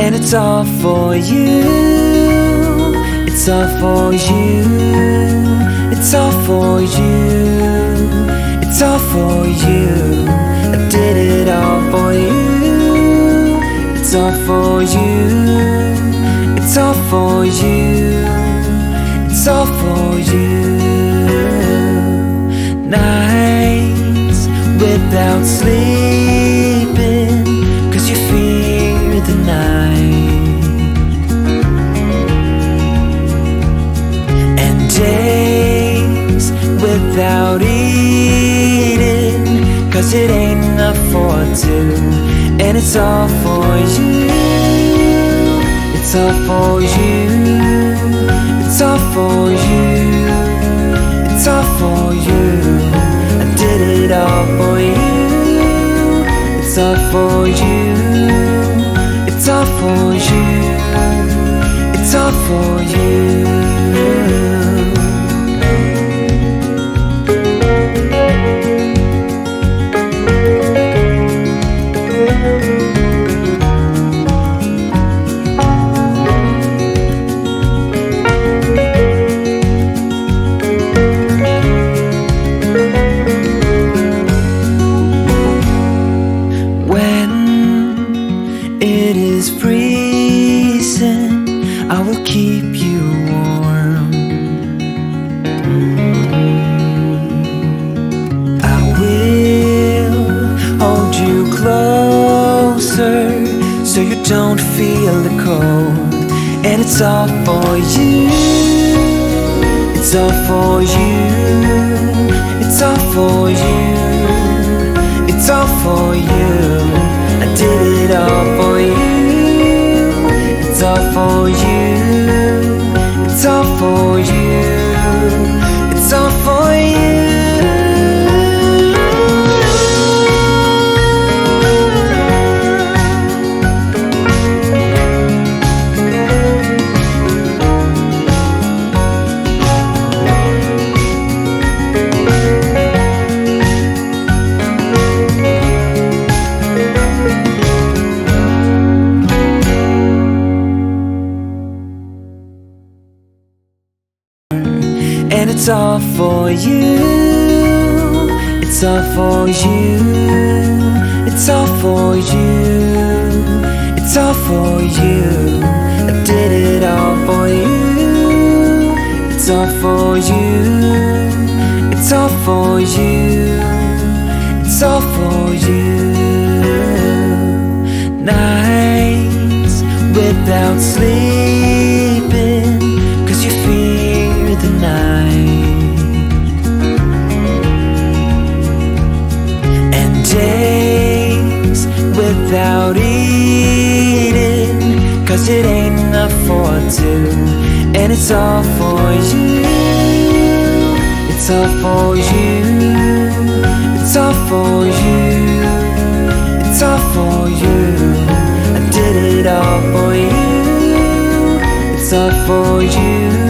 and it's all for you. It's all for you. It's all for you. It's all for you. I did it all for you. It's all for you. It's all for you. It's all for you. Nights without sleeping, 'cause you fear the night. And days without eating, 'cause it ain't enough for two. And it's all for you. It's all for you. It's all for you. It's all for you. I did it all for you. It's all for you. It's all for you. It's all for you. I will keep you warm. I will hold you closer so you don't feel the cold. And it's all for you. It's all for you. It's all for you. It's all for you. I did it all for you. It's all for you. It's all for you. It's all for you. And it's all for you. It's all for you. It's all for you. It's all for you. I did it all for you. It's all for you. It's all for you. It's all for you. Nights without sleeping, 'cause you fear the night. And days without eating, 'cause it ain't enough for two. And it's all for you. It's all for you. It's all for you. It's all for you. I did it all for you. It's all for you.